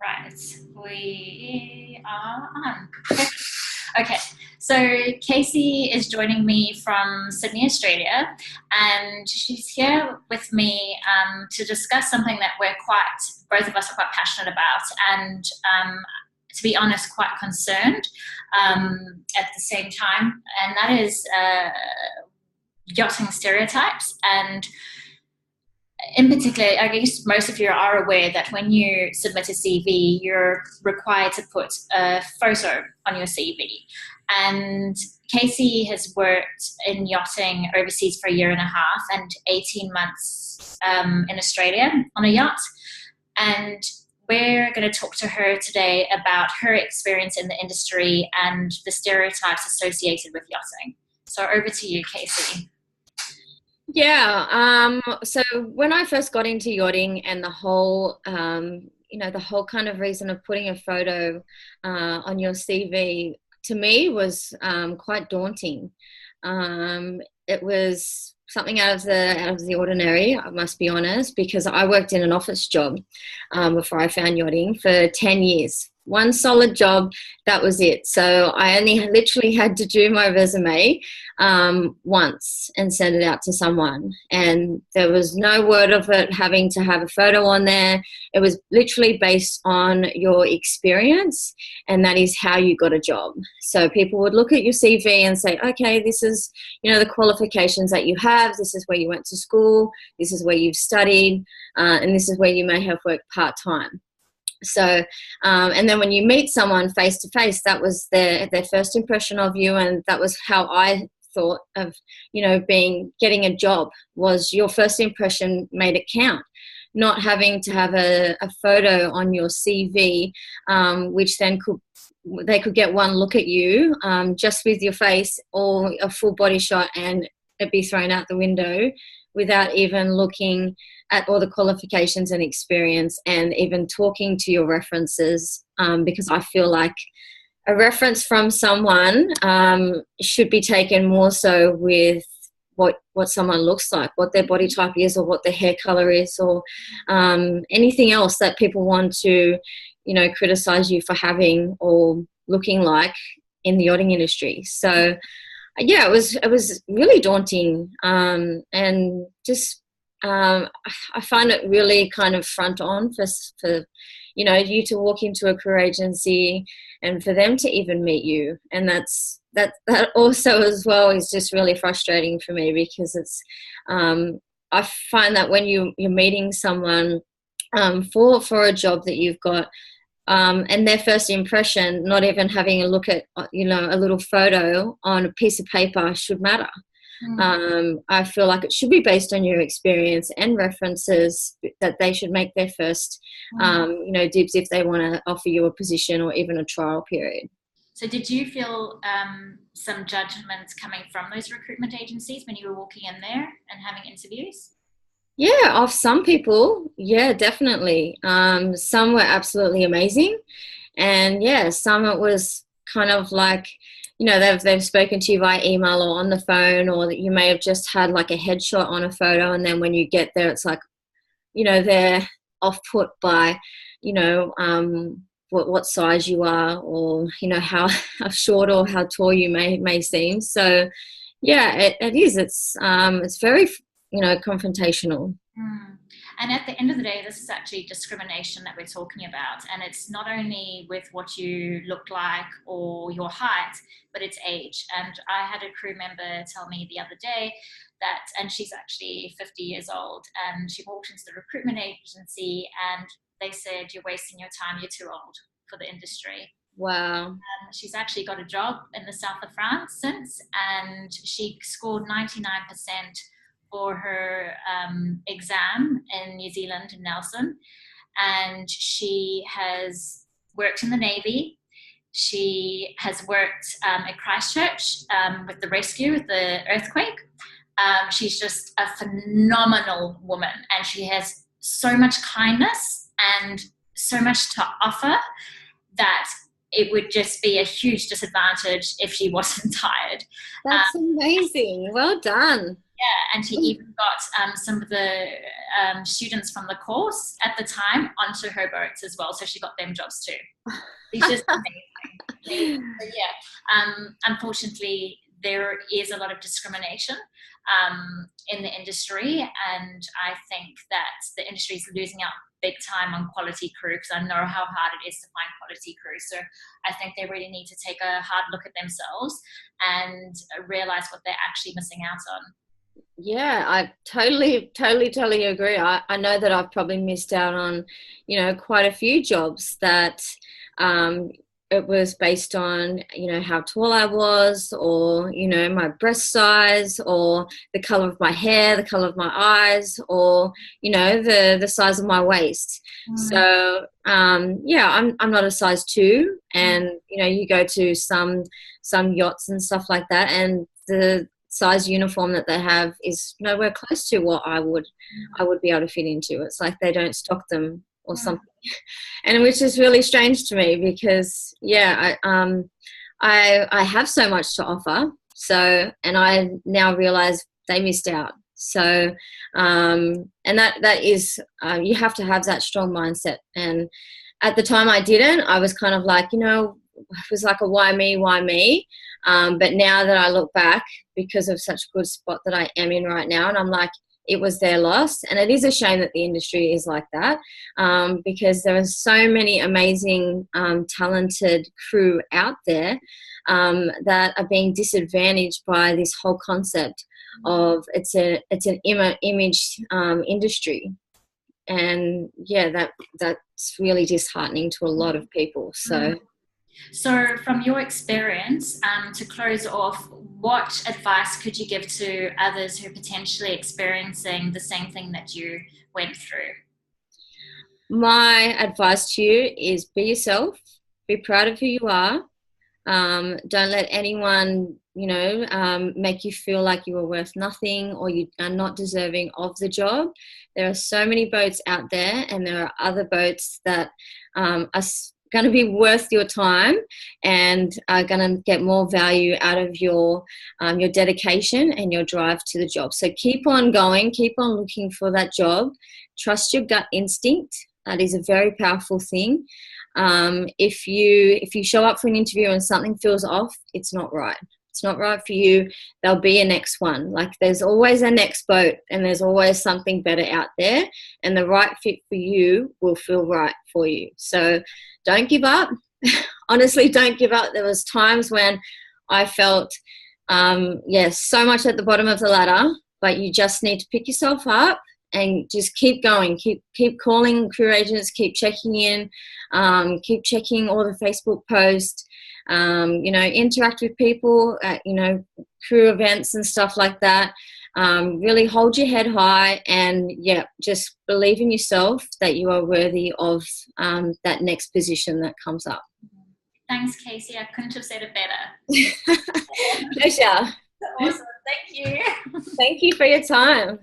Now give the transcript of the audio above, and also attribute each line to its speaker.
Speaker 1: Right, we are on. Okay, so Kacee is joining me from Sydney, Australia, and she's here with me to discuss something that both of us are quite passionate about, and to be honest, quite concerned at the same time, and that is yachting stereotypes. And in particular, I guess most of you are aware that when you submit a CV, you're required to put a photo on your CV. And Kacee has worked in yachting overseas for a year and a half and 18 months in Australia on a yacht. And we're going to talk to her today about her experience in the industry and the stereotypes associated with yachting. So over to you, Kacee.
Speaker 2: Yeah. So when I first got into yachting and the whole, the whole kind of reason of putting a photo on your CV to me was quite daunting. It was something out of the ordinary, I must be honest, because I worked in an office job before I found yachting for 10 years. One solid job, that was it. So I only literally had to do my resume once and send it out to someone. And there was no word of it having to have a photo on there. It was literally based on your experience, and that is how you got a job. So people would look at your CV and say, okay, this is, the qualifications that you have. This is where you went to school. This is where you've studied. And this is where you may have worked part-time. So, and then when you meet someone face to face, that was their first impression of you, and that was how I thought of, getting a job. Was your first impression made it count? Not having to have a photo on your CV, which then they could get one look at you just with your face, or a full body shot, and it'd be thrown out the window without even looking at all the qualifications and experience, and even talking to your references, because I feel like a reference from someone should be taken more so with what someone looks like, what their body type is, or what their hair color is, or anything else that people want to, criticize you for having or looking like in the yachting industry. So yeah, it was really daunting, and just I find it really kind of front on for you to walk into a career agency and for them to even meet you, and that also as well is just really frustrating for me, because it's I find that when you're meeting someone for a job that you've got, and their first impression, not even having a look at a little photo on a piece of paper should matter. I feel like it should be based on your experience and references, that they should make their first, dibs if they want to offer you a position or even a trial period.
Speaker 1: So did you feel some judgments coming from those recruitment agencies when you were walking in there and having interviews?
Speaker 2: Yeah, of some people, yeah, definitely. Some were absolutely amazing, and yeah, some it was kind of like, they've spoken to you via email or on the phone, or that you may have just had like a headshot on a photo, and then when you get there, it's like, they're off put by, what size you are, or how short or how tall you may seem. So yeah, it is. It's very confrontational.
Speaker 1: And at the end of the day, this is actually discrimination that we're talking about. And it's not only with what you look like or your height, but it's age. And I had a crew member tell me the other day and she's actually 50 years old, and she walked into the recruitment agency and they said, "You're wasting your time, you're too old for the industry."
Speaker 2: Wow.
Speaker 1: She's actually got a job in the south of France since, and she scored 99% for her exam in New Zealand, in Nelson. And she has worked in the Navy. She has worked at Christchurch with the rescue, with the earthquake. She's just a phenomenal woman, and she has so much kindness and so much to offer that it would just be a huge disadvantage if she wasn't tired.
Speaker 2: That's amazing. Well done.
Speaker 1: Yeah, and she even got some of the students from the course at the time onto her boats as well, so she got them jobs too. It's just amazing. So yeah, unfortunately, there is a lot of discrimination in the industry, and I think that the industry is losing out big time on quality crew, because I know how hard it is to find quality crew. So I think they really need to take a hard look at themselves and realize what they're actually missing out on.
Speaker 2: Yeah, I totally agree. I know that I've probably missed out on, quite a few jobs that it was based on, how tall I was, or, my breast size, or the color of my hair, the color of my eyes, or, the size of my waist. So, yeah, I'm not a size 2, and, you go to some yachts and stuff like that, and the size uniform that they have is nowhere close to what I would be able to fit into. It's like they don't stock them or something, and which is really strange to me, because I have so much to offer. So, and I now realize they missed out. So, and that is you have to have that strong mindset. And at the time I didn't. I was kind of like, it was like a why me, why me. But now that I look back, because of such a good spot that I am in right now, and I'm like, it was their loss. And it is a shame that the industry is like that, because there are so many amazing, talented crew out there that are being disadvantaged by this whole concept of it's an image industry. And yeah, that's really disheartening to a lot of people.
Speaker 1: So from your experience, to close off, what advice could you give to others who are potentially experiencing the same thing that you went through?
Speaker 2: My advice to you is be yourself, be proud of who you are. Don't let anyone, make you feel like you are worth nothing, or you are not deserving of the job. There are so many boats out there, and there are other boats that are going to be worth your time and are going to get more value out of your dedication and your drive to the job. So keep on going, keep on looking for that job. Trust your gut instinct. That is a very powerful thing. If you show up for an interview and something feels off, it's not right. It's not right for you. There'll be a next one. Like, there's always a next boat, and there's always something better out there, and the right fit for you will feel right for you. So don't give up. Honestly, don't give up. There was times when I felt, so much at the bottom of the ladder, but you just need to pick yourself up and just keep going. Keep calling career agents, keep checking in, keep checking all the Facebook posts, interact with people at, crew events and stuff like that. Really hold your head high, and just believe in yourself that you are worthy of that next position that comes up.
Speaker 1: Thanks, Kacee. I couldn't have said it better.
Speaker 2: Pleasure.
Speaker 1: Awesome. Thank you.
Speaker 2: Thank you for your time.